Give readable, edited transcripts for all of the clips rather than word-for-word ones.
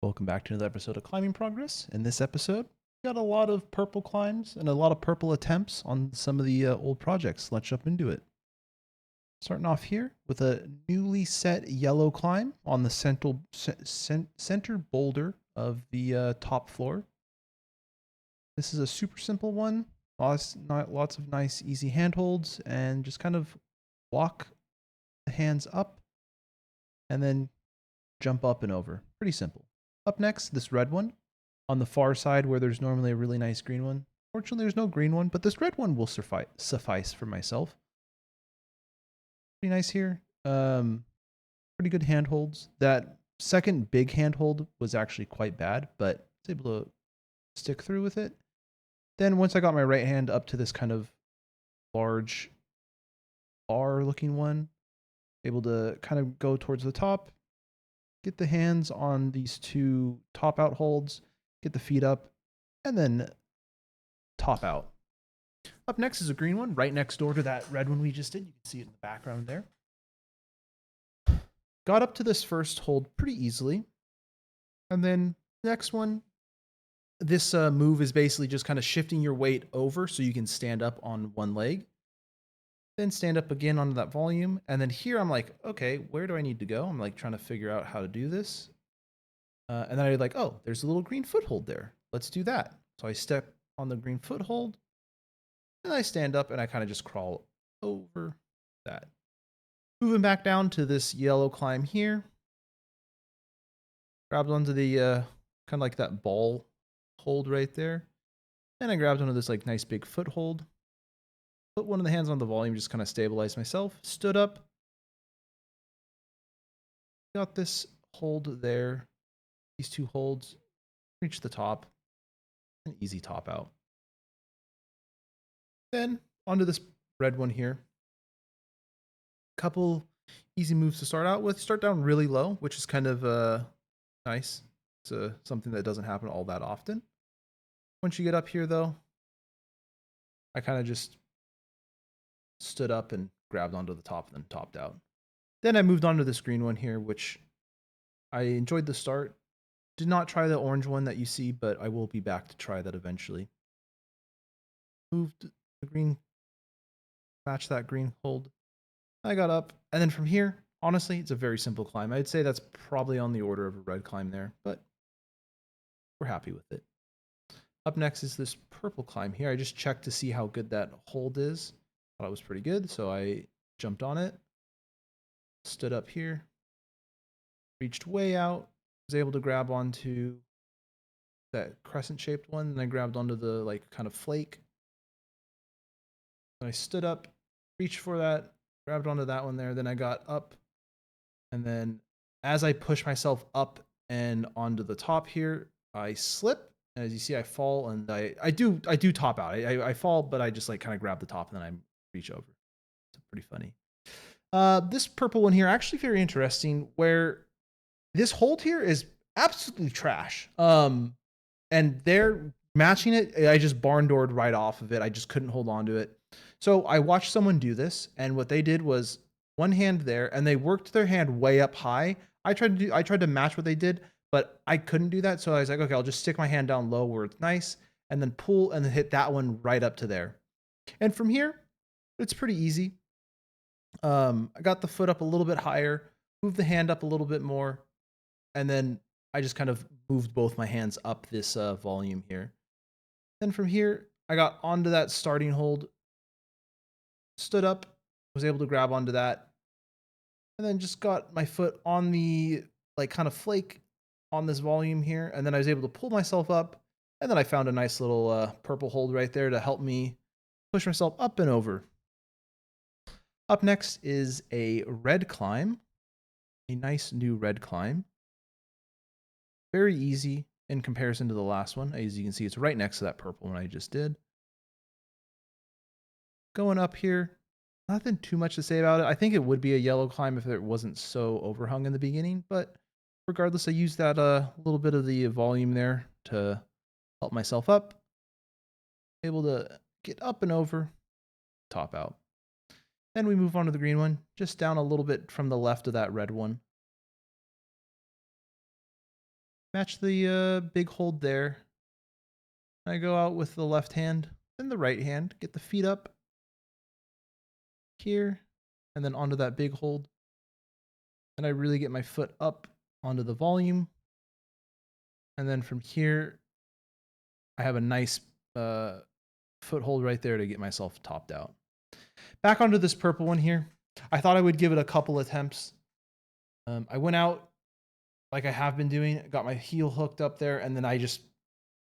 Welcome back to another episode of Climbing Progress. In this episode, we got a lot of purple climbs and a lot of purple attempts on some of the old projects. Let's jump into it. Starting off here with a newly set yellow climb on the center boulder of the top floor. This is a super simple one. Lots of nice, easy handholds, and just kind of walk the hands up and then jump up and over. Pretty simple. Up next, this red one on the far side where there's normally a really nice green one. Fortunately, there's no green one, but this red one will suffice for myself. Pretty nice here. Pretty good handholds. That second big handhold was actually quite bad, but I was able to stick through with it. Then once I got my right hand up to this kind of large bar looking one, able to kind of go towards the top, get the hands on these two top out holds, get the feet up, and then top out. Up next is a green one, right next door to that red one we just did. You can see it in the background there. Got up to this first hold pretty easily. And then next one, this move is basically just kind of shifting your weight over so you can stand up on one leg. Then stand up again onto that volume. And then here I'm like, okay, where do I need to go? I'm like trying to figure out how to do this. And then I like, oh, there's a little green foothold there. Let's do that. So I step on the green foothold. And I stand up and I kind of just crawl over that. Moving back down to this yellow climb here. Grabbed onto the kind of like that ball hold right there. And I grabbed onto this like nice big foothold. Put one of the hands on the volume, just kind of stabilized myself. Stood up. Got this hold there. These two holds. Reach the top. An easy top out. Then onto this red one here. Couple easy moves to start out with. Start down really low, which is kind of nice. It's something that doesn't happen all that often. Once you get up here, though, I kind of just stood up and grabbed onto the top and then topped out. Then I moved on to this green one here, which I enjoyed the start. Did not try the orange one that you see, but I will be back to try that eventually. Moved the green, match that green hold. I got up, and then from here, honestly, it's a very simple climb. I'd say that's probably on the order of a red climb there, but we're happy with it. Up next is this purple climb here. I just checked to see how good that hold is. Thought it was pretty good, so I jumped on it, stood up here, reached way out, was able to grab onto that crescent-shaped one, and I grabbed onto the like kind of flake. Then I stood up, reached for that, grabbed onto that one there. Then I got up, and then as I push myself up and onto the top here, I slip. And as you see, I fall, and I do top out. I fall, but I just like kind of grab the top, and then I reach over. It's pretty funny. This purple one here, actually very interesting, where this hold here is absolutely trash. And they're matching it. I just barn doored right off of it. I just couldn't hold on to it. So I watched someone do this, and what they did was one hand there, and they worked their hand way up high. I tried to match what they did, but I couldn't do that. So I was like, okay, I'll just stick my hand down low where it's nice, and then pull and then hit that one right up to there. And from here, it's pretty easy. I got the foot up a little bit higher, moved the hand up a little bit more, and then I just kind of moved both my hands up this volume here. Then from here, I got onto that starting hold, stood up, was able to grab onto that, and then just got my foot on the like kind of flake on this volume here, and then I was able to pull myself up, and then I found a nice little purple hold right there to help me push myself up and over. Up next is a red climb, a nice new red climb. Very easy in comparison to the last one. As you can see, it's right next to that purple one I just did. Going up here, nothing too much to say about it. I think it would be a yellow climb if it wasn't so overhung in the beginning, but regardless, I used that little bit of the volume there to help myself up. Able to get up and over, top out. Then we move on to the green one, just down a little bit from the left of that red one. Match the big hold there. I go out with the left hand, then the right hand, get the feet up here, and then onto that big hold. And I really get my foot up onto the volume. And then from here, I have a nice foothold right there to get myself topped out. Back onto this purple one here. I thought I would give it a couple attempts. I went out like I have been doing, got my heel hooked up there, and then I just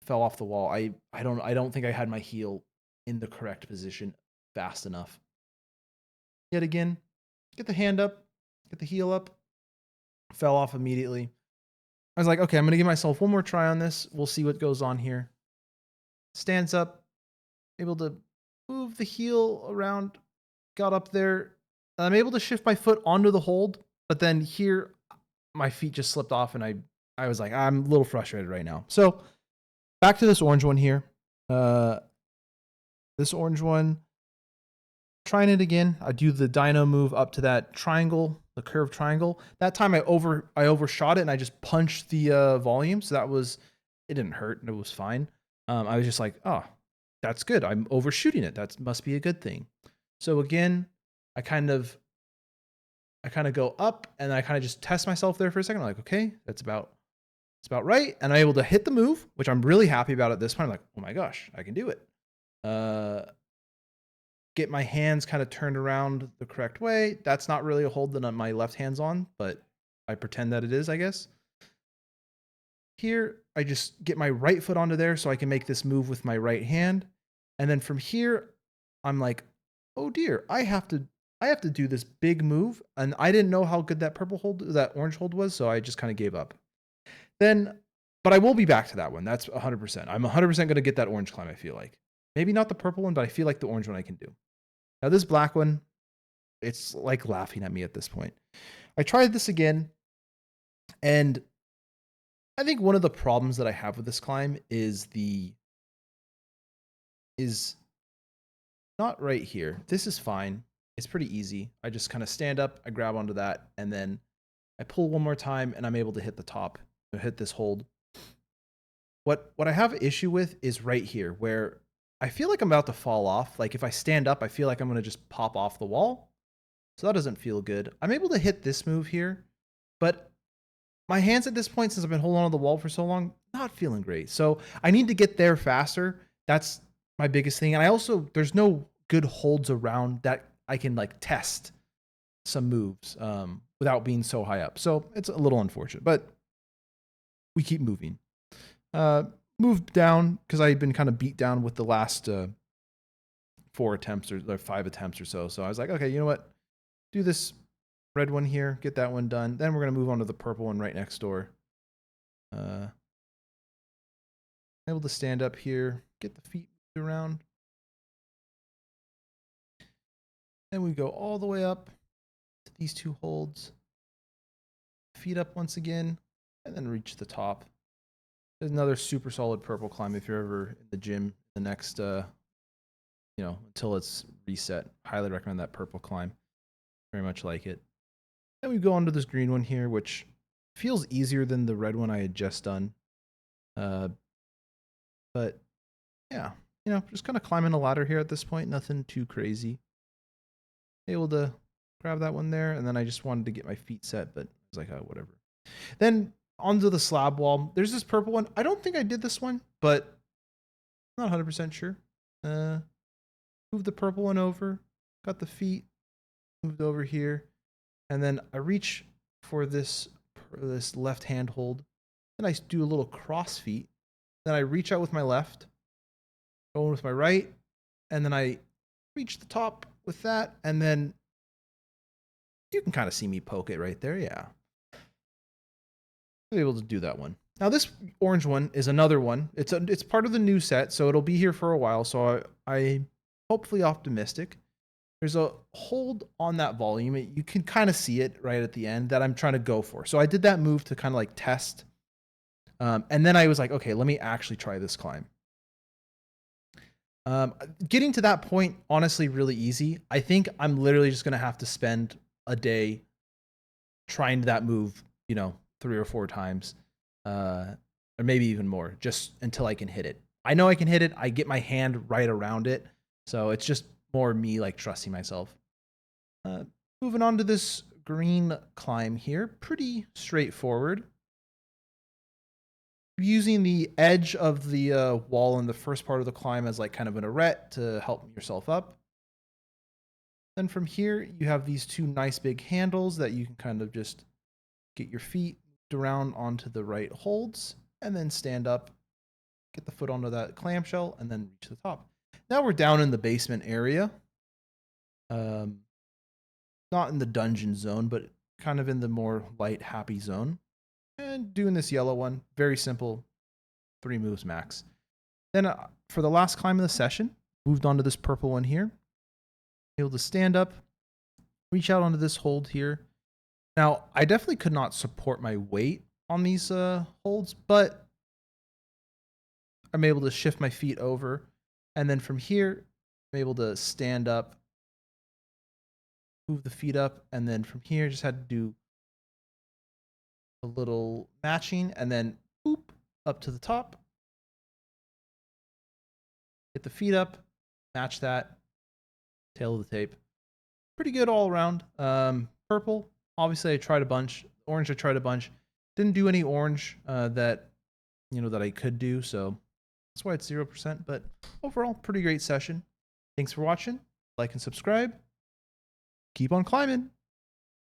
fell off the wall. I don't think I had my heel in the correct position fast enough. Yet again, get the hand up, get the heel up, fell off immediately. I was like, okay, I'm going to give myself one more try on this. We'll see what goes on here. Stands up, able to move the heel around, got up there. I'm able to shift my foot onto the hold, but then here my feet just slipped off and I was like, I'm a little frustrated right now. So back to this orange one here. This orange one, trying it again. I do the dyno move up to that triangle, the curved triangle. That time I overshot it and I just punched the volume. So it didn't hurt and it was fine. I was just like, oh, that's good. I'm overshooting it. That must be a good thing. So again, I kind of go up and I kind of just test myself there for a second. I'm like, okay, it's about right. And I'm able to hit the move, which I'm really happy about at this point. I'm like, oh my gosh, I can do it. Get my hands kind of turned around the correct way. That's not really a hold that my left hand's on, but I pretend that it is, I guess. Here, I just get my right foot onto there so I can make this move with my right hand. And then from here, I'm like, oh dear, I have to do this big move. And I didn't know how good that orange hold was, so I just kind of gave up. But I will be back to that one. That's 100%. I'm 100% going to get that orange climb, I feel like. Maybe not the purple one, but I feel like the orange one I can do. Now this black one, it's like laughing at me at this point. I tried this again, and I think one of the problems that I have with this climb is not right here. This is fine. It's pretty easy. I just kind of stand up, I grab onto that, and then I pull one more time, and I'm able to hit the top, hit this hold. What I have an issue with is right here, where I feel like I'm about to fall off. Like if I stand up, I feel like I'm going to just pop off the wall. So that doesn't feel good. I'm able to hit this move here, but my hands at this point, since I've been holding on to the wall for so long, not feeling great. So I need to get there faster. That's my biggest thing. And there's no good holds around that I can like test some moves without being so high up. So it's a little unfortunate, but we keep moving. Moved down because I've been kind of beat down with the last 4 attempts or 5 attempts or so. So I was like, okay, you know what? Do this red one here, get that one done. Then we're going to move on to the purple one right next door. Able to stand up here, get the feet around. Then we go all the way up to these 2 holds. Feet up once again, and then reach the top. There's another super solid purple climb if you're ever in the gym the next, until it's reset. Highly recommend that purple climb. Very much like it. And we go on to this green one here, which feels easier than the red one I had just done. But yeah, just kind of climbing a ladder here at this point. Nothing too crazy. Able to grab that one there, and then I just wanted to get my feet set, but I was like, oh, whatever. Then onto the slab wall. There's this purple one. I don't think I did this one, but I'm not 100% sure. Move the purple one over. Got the feet moved over here. And then I reach for this left hand hold. Then I do a little cross feet. Then I reach out with my left. Go in with my right. And then I reach the top with that. And then you can kind of see me poke it right there. Yeah. Be able to do that one. Now this orange one is another one. It's part of the new set, so it'll be here for a while. So I hopefully optimistic. There's a hold on that volume. You can kind of see it right at the end that I'm trying to go for. So I did that move to kind of like test. And then I was like, okay, let me actually try this climb. Getting to that point, honestly, really easy. I think I'm literally just going to have to spend a day trying that move, 3 or 4 times. or maybe even more, just until I can hit it. I know I can hit it. I get my hand right around it. So it's just more me like trusting myself. Moving on to this green climb here. Pretty straightforward. Using the edge of the wall in the first part of the climb as like kind of an arete to help yourself up. Then from here, you have these two nice big handles that you can kind of just get your feet around onto the right holds and then stand up, get the foot onto that clamshell, and then reach the top. Now we're down in the basement area. Not in the dungeon zone, but kind of in the more light, happy zone. And doing this yellow one, very simple, 3 moves max. Then for the last climb of the session, moved on to this purple one here. Able to stand up, reach out onto this hold here. Now, I definitely could not support my weight on these holds, but I'm able to shift my feet over. And then from here, I'm able to stand up, move the feet up, and then from here, just had to do a little matching, and then boop, up to the top. Get the feet up, match that, tail of the tape. Pretty good all around. Purple, obviously I tried a bunch. Orange I tried a bunch. Didn't do any orange that I could do, so that's why it's 0%. But overall, pretty great session. Thanks for watching. Like and subscribe. Keep on climbing.